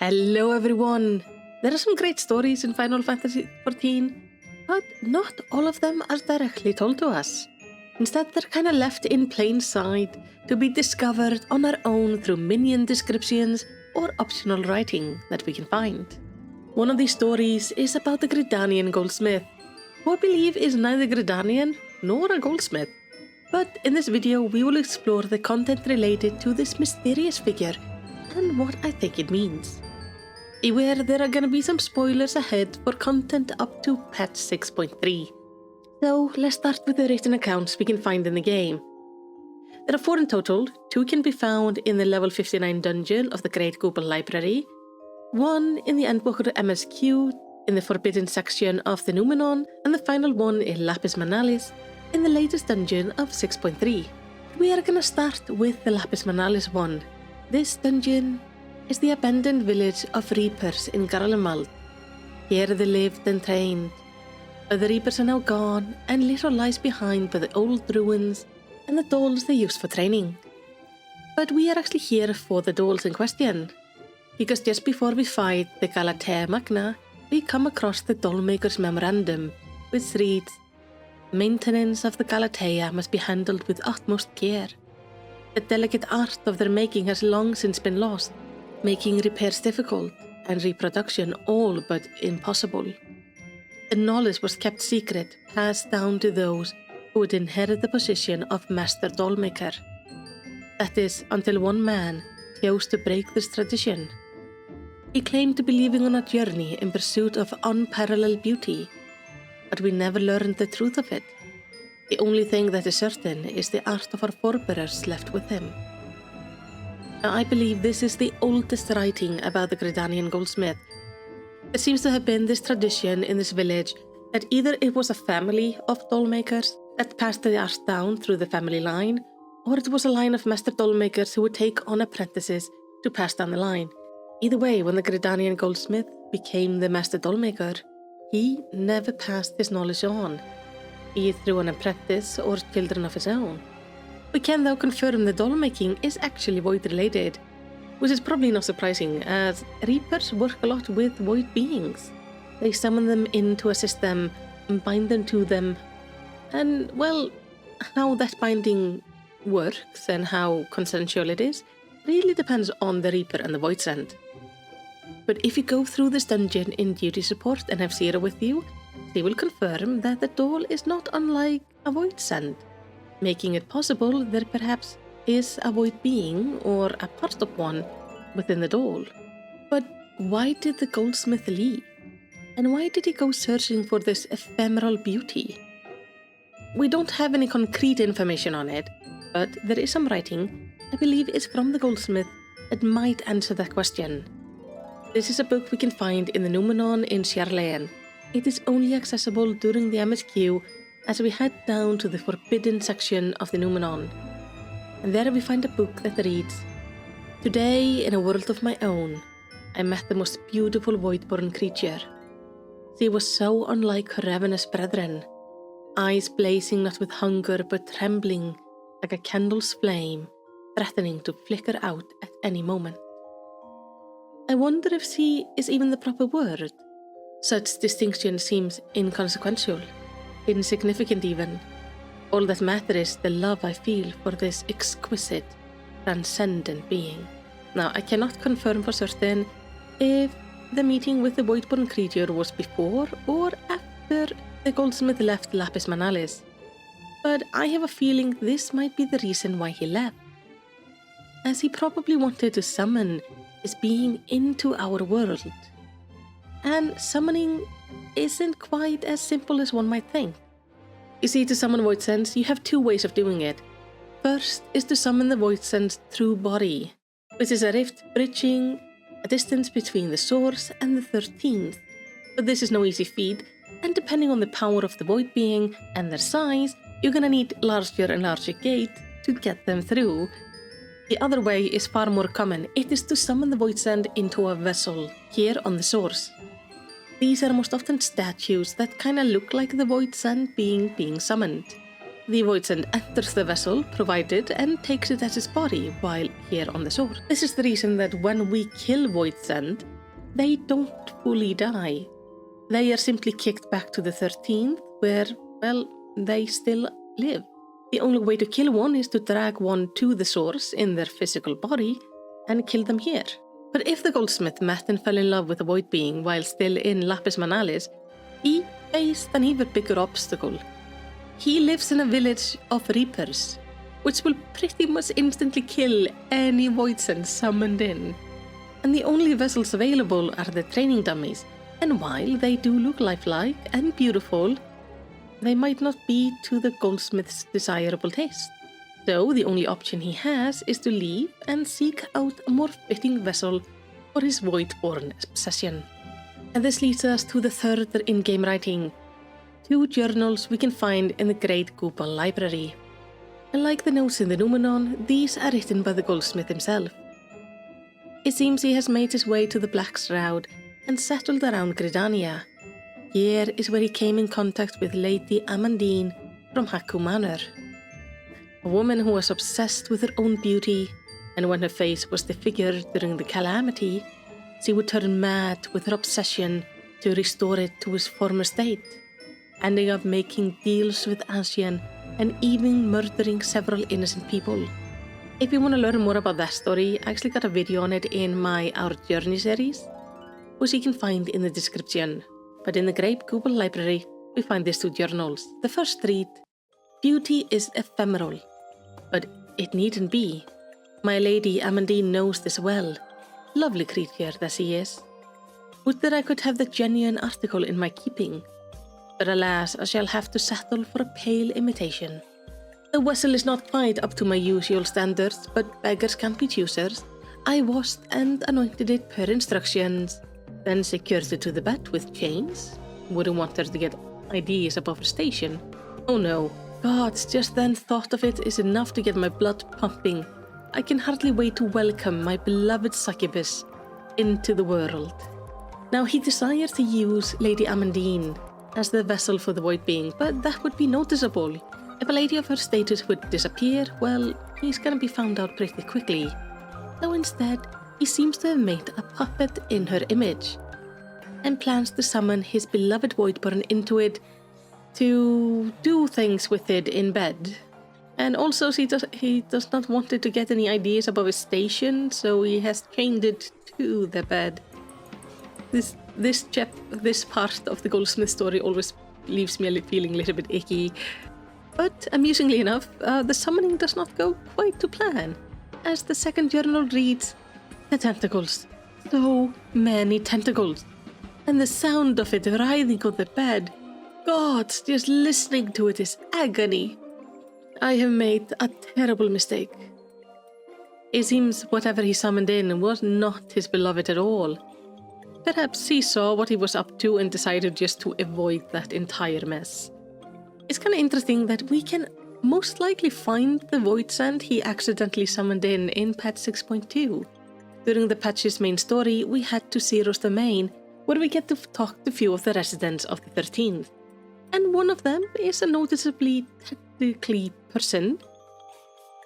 Hello everyone! There are some great stories in Final Fantasy XIV, but not all of them are directly told to us. Instead, they're kinda left in plain sight to be discovered on our own through minion descriptions or optional writing that we can find. One of these stories is about the Gridanian Goldsmith, who I believe is neither Gridanian nor a goldsmith. But in this video, we will explore the content related to this mysterious figure and what I think it means. Beware, there are gonna be some spoilers ahead for content up to patch 6.3. So let's start with the written accounts we can find in the game. There are 4 in total. 2 can be found in the level 59 dungeon of the Great Goopal Library, 1 in the Endbook of the MSQ in the Forbidden section of the Numenon, and the final one in Lapis Manalis in the latest dungeon of 6.3. We are gonna start with the Lapis Manalis one. This dungeon is the abandoned village of Reapers in Garlemald. Here they lived and trained, but the Reapers are now gone and little lies behind but the old ruins and the dolls they used for training. But we are actually here for the dolls in question, because just before we fight the Galatea Magna, we come across the dollmaker's memorandum, which reads, "Maintenance of the Galatea must be handled with utmost care. The delicate art of their making has long since been lost, making repairs difficult and reproduction all but impossible. The knowledge was kept secret, passed down to those who would inherit the position of Master Dollmaker. That is, until one man chose to break this tradition. He claimed to be leaving on a journey in pursuit of unparalleled beauty, but we never learned the truth of it. The only thing that is certain is the art of our forebears left with him." Now, I believe this is the oldest writing about the Gridanian Goldsmith. There seems to have been this tradition in this village that either it was a family of dollmakers that passed the art down through the family line, or it was a line of master dollmakers who would take on apprentices to pass down the line. Either way, when the Gridanian Goldsmith became the master dollmaker, he never passed his knowledge on, be it through an apprentice or children of his own. We can though confirm the doll-making is actually void-related, which is probably not surprising, as Reapers work a lot with void beings. They summon them in to assist them and bind them to them, and, well, how that binding works and how consensual it is really depends on the Reaper and the Void Send. But if you go through this dungeon in duty support and have Zero with you, they will confirm that the doll is not unlike a Void Send, making it possible there perhaps is a void being or a part of one within the doll. But why did the goldsmith leave? And why did he go searching for this ephemeral beauty? We don't have any concrete information on it, but there is some writing, I believe is from the goldsmith, that might answer that question. This is a book we can find in the Numenon in Sjarlein. It is only accessible during the MSQ as we head down to the Forbidden section of the Numenon. And there we find a book that reads, "Today, in a world of my own, I met the most beautiful void-born creature. She was so unlike her ravenous brethren, eyes blazing not with hunger but trembling like a candle's flame, threatening to flicker out at any moment. I wonder if she is even the proper word. Such distinction seems inconsequential, insignificant even. All that matters is the love I feel for this exquisite, transcendent being." Now, I cannot confirm for certain if the meeting with the voidborn creature was before or after the goldsmith left Lapis Manalis, but I have a feeling this might be the reason why he left, as he probably wanted to summon his being into our world. And summoning isn't quite as simple as one might think. You see, to summon Void Sense, you have 2 ways of doing it. First is to summon the Void Sense through body, which is a rift bridging a distance between the source and the 13th. But this is no easy feat, and depending on the power of the Void Being and their size, you're gonna need larger and larger gate to get them through. The other way is far more common. It is to summon the Void Send into a vessel, here on the source. These are most often statues that kinda look like the Void Send being summoned. the Voidsent enters the vessel provided and takes it as his body while here on the source. This is the reason that when we kill Voidsent, they don't fully die. They are simply kicked back to the 13th, where, well, they still live. The only way to kill one is to drag one to the source in their physical body and kill them here. But if the goldsmith met and fell in love with a void being while still in Lapis Manalis, he faced an even bigger obstacle. He lives in a village of reapers, which will pretty much instantly kill any Voidsent summoned in. And the only vessels available are the training dummies, and while they do look lifelike and beautiful, they might not be to the goldsmith's desirable taste. So the only option he has is to leave and seek out a more fitting vessel for his void-born obsession. And this leads us to the third in-game writing, 2 journals we can find in the Great Goopal Library. And like the notes in the Numenon, these are written by the goldsmith himself. It seems he has made his way to the Black Shroud and settled around Gridania. Here is where he came in contact with Lady Amandine from Haukke Manor, a woman who was obsessed with her own beauty, and when her face was disfigured during the calamity, she would turn mad with her obsession to restore it to its former state, ending up making deals with Ascian and even murdering several innocent people. If you want to learn more about that story, I actually got a video on it in my Our Journey series, which you can find in the description. But in the Great Goopal Library, we find these 2 journals. The first read, "Beauty is ephemeral, but it needn't be. My Lady Amandine knows this well. Lovely creature that she is. Would that I could have the genuine article in my keeping, but alas, I shall have to settle for a pale imitation. The vessel is not quite up to my usual standards, but beggars can't be choosers. I washed and anointed it per instructions, then secured it to the bed with chains. Wouldn't want her to get ideas above her station. Oh no, gods, just then thought of it is enough to get my blood pumping. I can hardly wait to welcome my beloved succubus into the world." Now he desired to use Lady Amandine as the vessel for the void being, but that would be noticeable. If a lady of her status would disappear, well, he's gonna be found out pretty quickly. So instead, he seems to have made a puppet in her image, and plans to summon his beloved Voidborn into it to do things with it in bed. And also he does not want it to get any ideas above his station, so he has chained it to the bed. This part of the goldsmith story always leaves me feeling a little bit icky. But amusingly enough, the summoning does not go quite to plan, as the second journal reads, "The tentacles. So many tentacles. And the sound of it writhing on the bed. God, just listening to it is agony. I have made a terrible mistake." It seems whatever he summoned in was not his beloved at all. Perhaps he saw what he was up to and decided just to avoid that entire mess. It's kind of interesting that we can most likely find the Voidsent he accidentally summoned in patch 6.2. During the patch's main story, we head to Zero's domain, where we get to talk to a few of the residents of the 13th. And one of them is a noticeably technically person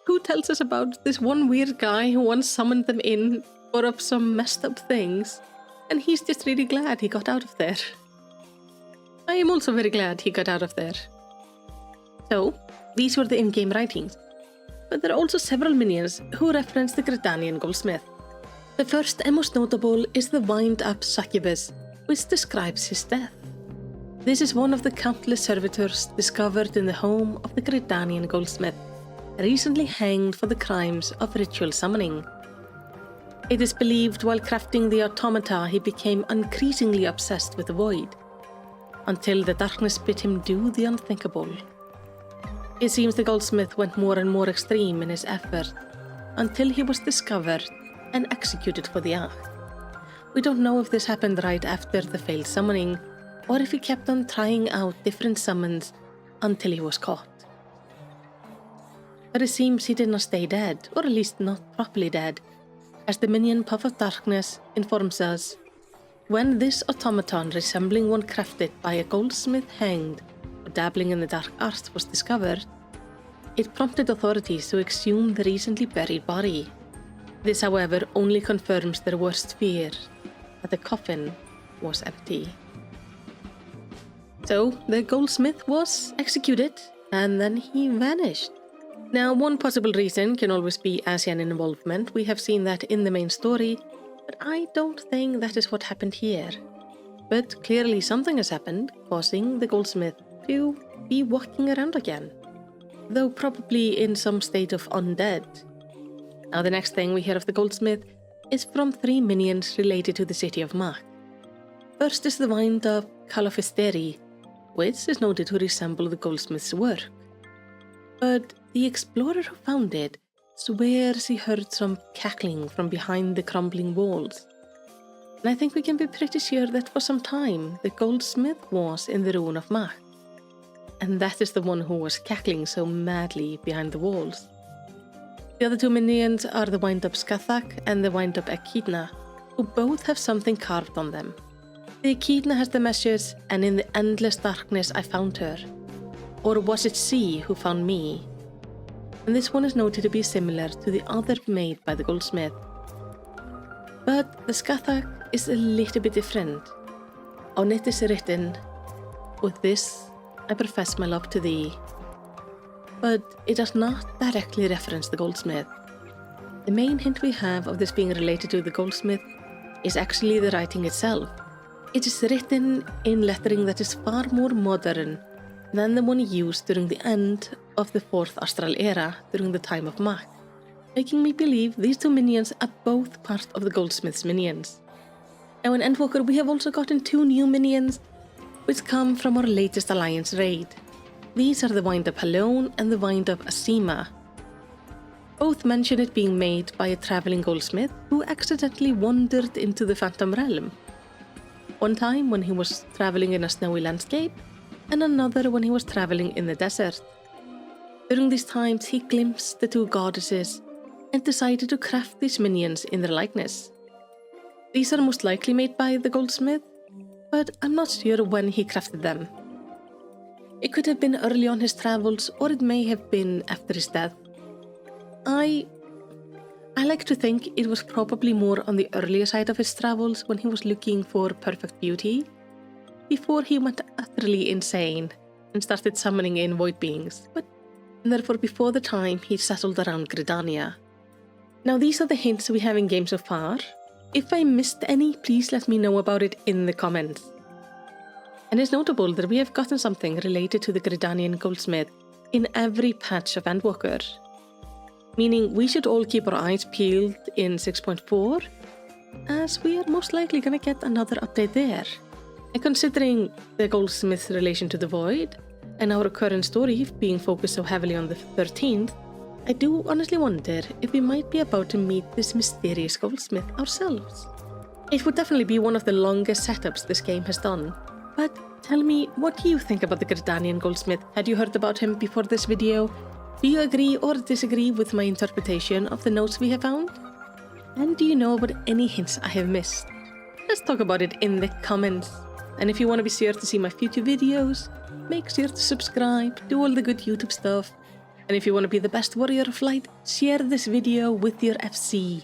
who tells us about this one weird guy who once summoned them in for up some messed up things, and he's just really glad he got out of there. I am also very glad he got out of there. So, these were the in-game writings, but there are also several minions who reference the Gridanian Goldsmith. The first and most notable is the wind-up succubus, which describes his death. This is one of the countless servitors discovered in the home of the Gridanian Goldsmith, recently hanged for the crimes of ritual summoning. It is believed while crafting the automata he became increasingly obsessed with the void, until the darkness bid him do the unthinkable. It seems the goldsmith went more and more extreme in his effort, until he was discovered and executed for the act. We don't know if this happened right after the failed summoning, or if he kept on trying out different summons until he was caught. But it seems he did not stay dead, or at least not properly dead, as the minion Puff of Darkness informs us. When this automaton resembling one crafted by a goldsmith hanged or dabbling in the dark arts was discovered, it prompted authorities to exhume the recently buried body. This, however, only confirms their worst fear, that the coffin was empty. So, the goldsmith was executed, and then he vanished. Now, one possible reason can always be ASEAN involvement. We have seen that in the main story, but I don't think that is what happened here. But clearly something has happened, causing the goldsmith to be walking around again, though probably in some state of undead. Now, the next thing we hear of the goldsmith is from 3 minions related to the city of Haukke. First is the wind-up Calafisteri, which is noted to resemble the goldsmith's work. But the explorer who found it swears he heard some cackling from behind the crumbling walls. And I think we can be pretty sure that for some time the goldsmith was in the ruin of Haukke. And that is the one who was cackling so madly behind the walls. The other 2 minions are the wind-up Skathak and the wind-up Echidna, who both have something carved on them. The Echidna has the message, "And in the endless darkness I found her." Or was it she who found me? And this one is noted to be similar to the other made by the goldsmith. But the Skathak is a little bit different. On it is written, "With this I profess my love to thee." But it does not directly reference the goldsmith. The main hint we have of this being related to the goldsmith is actually the writing itself. It is written in lettering that is far more modern than the one used during the end of the 4th Astral Era during the time of Haukke, making me believe these 2 minions are both part of the goldsmith's minions. Now in Endwalker we have also gotten 2 new minions which come from our latest alliance raid. These are the wind-up Halone and the wind-up Asima. Both mention it being made by a traveling goldsmith who accidentally wandered into the Phantom Realm. One time when he was traveling in a snowy landscape, and another when he was traveling in the desert. During these times he glimpsed the 2 goddesses and decided to craft these minions in their likeness. These are most likely made by the goldsmith, but I'm not sure when he crafted them. It could have been early on his travels, or it may have been after his death. I like to think it was probably more on the earlier side of his travels when he was looking for perfect beauty, before he went utterly insane and started summoning in void beings, but therefore before the time he settled around Gridania. Now these are the hints we have in game so far. If I missed any, please let me know about it in the comments. And it's notable that we have gotten something related to the Gridanian Goldsmith in every patch of Endwalker. Meaning we should all keep our eyes peeled in 6.4, as we are most likely gonna get another update there. And considering the Goldsmith's relation to the Void, and our current story being focused so heavily on the 13th, I do honestly wonder if we might be about to meet this mysterious Goldsmith ourselves. It would definitely be one of the longest setups this game has done. But tell me, what do you think about the Gridanian Goldsmith? Had you heard about him before this video? Do you agree or disagree with my interpretation of the notes we have found? And do you know about any hints I have missed? Let's talk about it in the comments. And if you want to be sure to see my future videos, make sure to subscribe, do all the good YouTube stuff. And if you want to be the best warrior of light, share this video with your FC.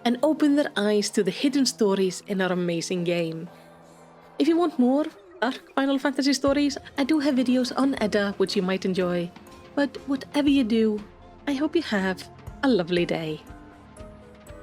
And open their eyes to the hidden stories in our amazing game. If you want more dark Final Fantasy stories, I do have videos on Edda which you might enjoy. But whatever you do, I hope you have a lovely day.